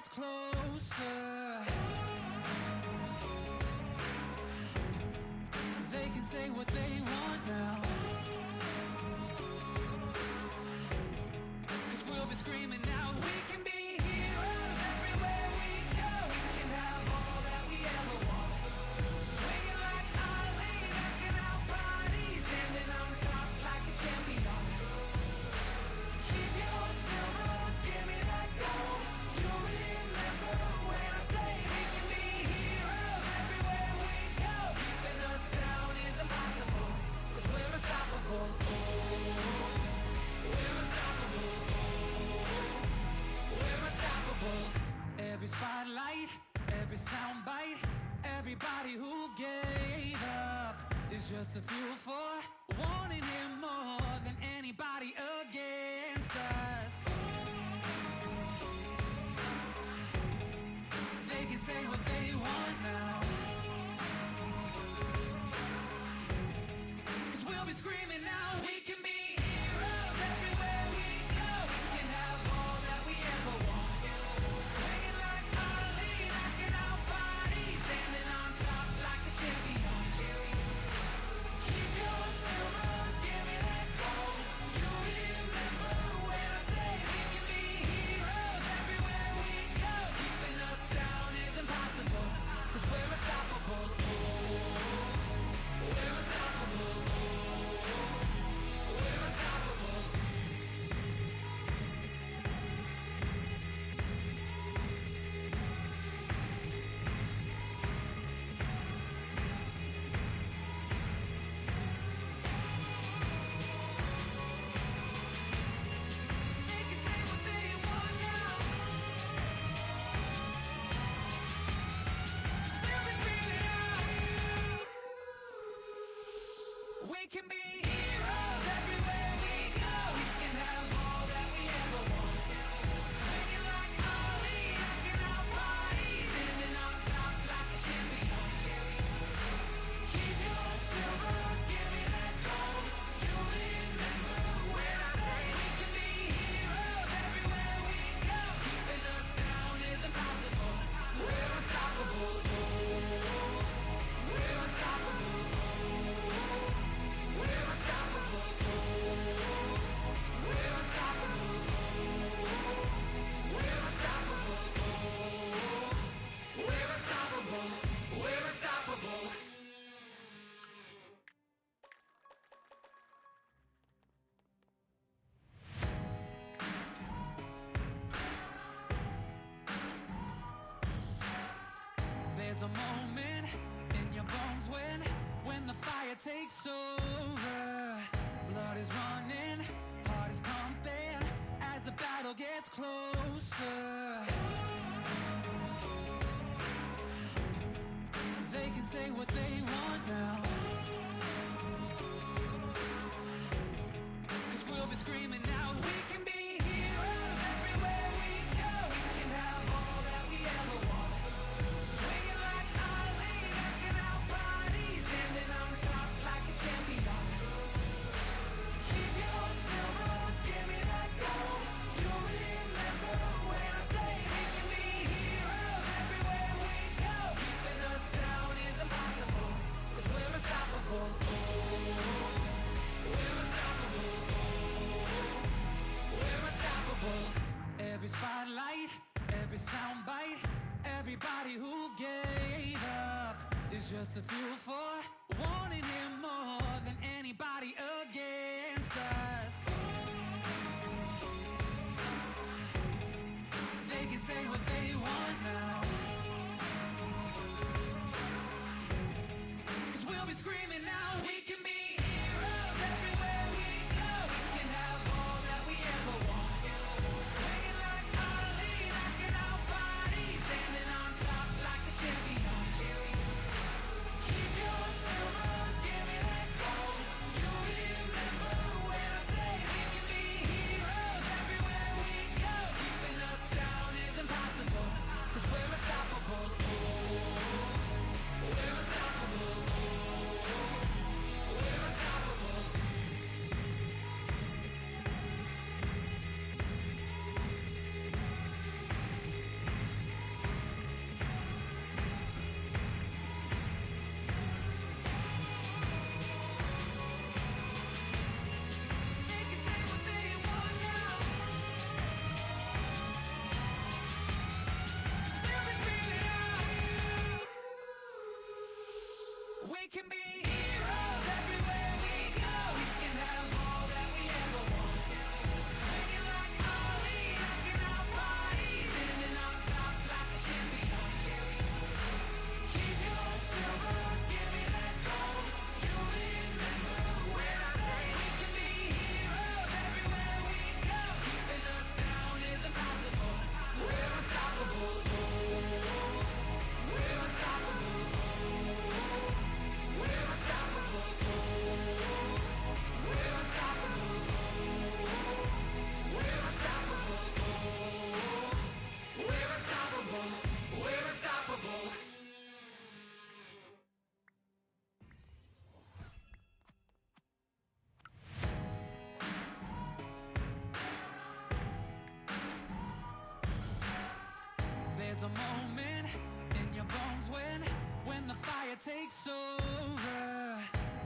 gets closer. They can say what they want now, 'cause we'll be screaming now. We can be heroes everywhere we go. We can have all that we ever want. Swinging like Ali, rocking our bodies, standing on top like a champion. Keep your silver, give me that gold. You'll remember when I say we can be heroes everywhere we go. Keeping us down is impossible, 'cause we're unstoppable. Oh, we're unstoppable. Oh, we're unstoppable. Every spotlight, every soundbite, everybody who gave up is just a fuel for wanting him more than anybody against us. They can say what they want now, 'cause we'll be screaming now. We can be heroes everywhere we go. We can have all that we ever want. Swinging like Ali, rocking our bodies, standing on top like a champion. Keep your silver, give me that gold. You'll remember when I say we can be heroes everywhere we go. Keeping us down is impossible, 'cause we're unstoppable. Oh, we're unstoppable. Oh, we're unstoppable. They can say what they want now, 'cause we'll be screaming out. We can be heroes everywhere we go. We can have all that we ever want. Swinging like Ali, rocking our bodies, standing on top like a champion. Keep your silver, give me that gold. You'll remember when I say we can be heroes everywhere we go. Keeping us down is impossible. We're unstoppable. Oh, we're unstoppable. Oh, we're unstoppable. Oh, we're unstoppable. Oh, we're unstoppable. Oh, we're unstoppable. We're unstoppable. There's a moment in your bones when the fire takes over. Blood is running, heart is pumping as the battle gets closer. They can say what they want now, 'cause we'll be screaming now. We can be heroes everywhere we go. We can have all that we ever want. Swinging like Ali, rocking our bodies, standing on top like a champion. Keep your silver, give me that gold. You'll remember when I say we can be heroes everywhere we go. Keeping us down is impossible, 'cause we're unstoppable. Oh, we're unstoppable. Oh, we're unstoppable. Every spotlight, every soundbite, everybody who gave up is just a fuel for wanting him more than anybody against us. They can say what they want now, 'cause we'll be screaming now. We can be heroes everywhere we go. We can have all that we ever want. Swinging like Ali, rocking our bodies, standing on top like a champion. Keep your silver, give me that gold. You'll remember when I say we can be heroes everywhere we go. Keeping us down is impossible, 'cause we're unstoppable. Oh, we're unstoppable. Oh, There's a moment in your bones when the fire takes over.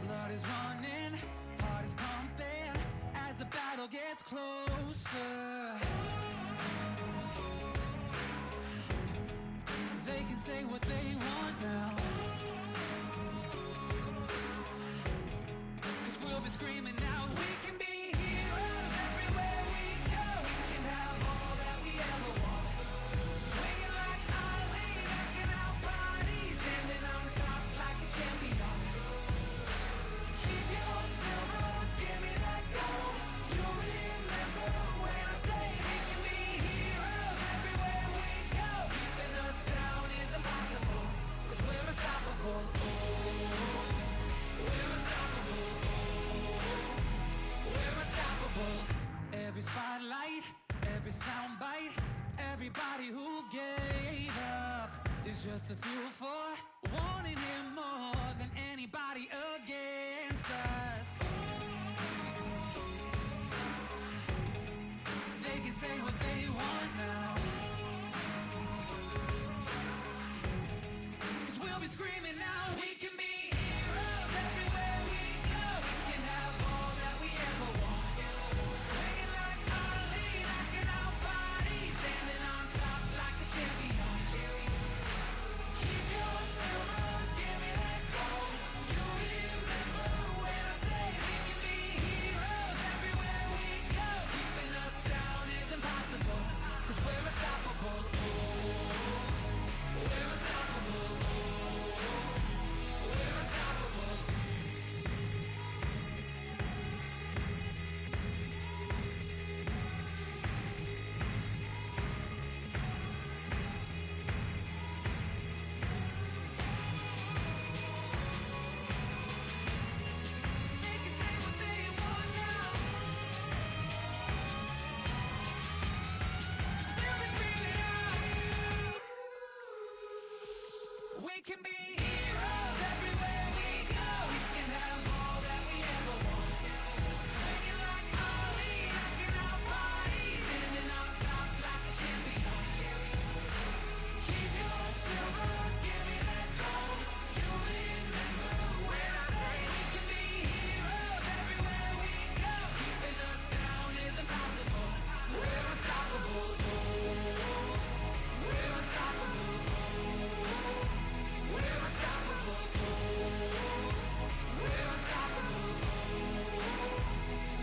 Blood is running, heart is pumping as the battle gets closer. They can say what they want now, 'cause we'll be screaming out. We can be heroes everywhere we go. We can have all that we ever want. Swinging like Ali, rocking our bodies, standing on top like a champion. Keep your silver, give me that gold. You'll remember when I say we can be heroes everywhere we go. Keeping us down is impossible, 'cause we're unstoppable. Oh, we're unstoppable. We're unstoppable. Every spotlight, every soundbite, everybody who gave up is just a fuel for wanting him more than anybody against us. They can say what they want now, 'cause we'll be screaming now. We can be heroes everywhere we go. We can have all that we ever want. Swinging like Ali, rocking our bodies, standing on top like a champion. Keep your silver, give me that gold. You'll remember when I say we can be heroes everywhere we go. Keeping us down is impossible, 'cause we're unstoppable. Oh, we're unstoppable. Oh, we're unstoppable. They can say what they want now, 'cause we'll be screaming out. We can be heroes everywhere we go. We can have all that we ever want. Swinging like Ali, rocking our bodies, standing on top like a champion. Keep your silver, give me that gold. You'll remember when I say we can be heroes everywhere we go. Keeping us down is impossible. We're unstoppable. Oh, we're unstoppable. Oh, we're unstoppable. Oh, we're unstoppable. Oh,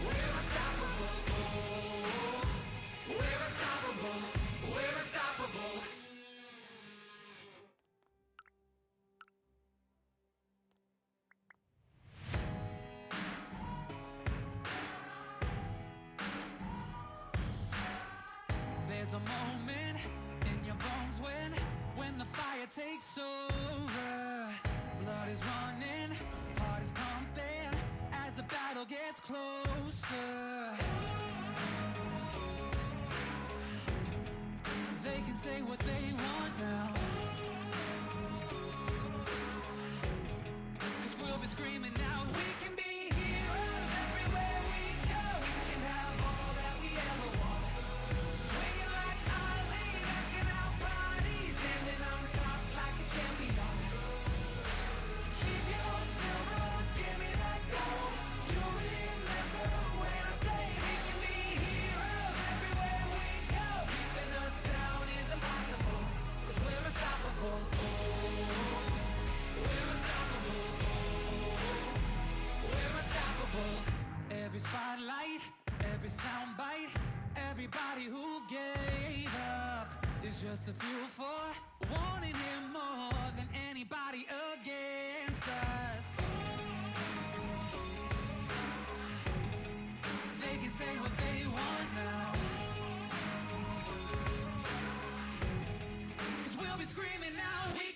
we're unstoppable. Oh, we're unstoppable. We're unstoppable. There's a moment in your bones when the fire takes over. Blood is running, heart is pumping as the battle gets closer. They can say what they want now, 'cause we'll be screaming out. We can be heroes everywhere we go. We can have all that we ever want. Swinging like Ali, rocking our bodies, standing on top like a champion. Keep your silver, give me that gold. You'll remember when I say we can be heroes everywhere we go. Keeping us down is impossible, 'cause we're unstoppable. Oh, we're unstoppable. Oh, we're unstoppable. Every spotlight, every soundbite, everybody who gave up is just a fuel for wanting him more than anybody against us. They can say what they want now, 'cause we'll be screaming now. We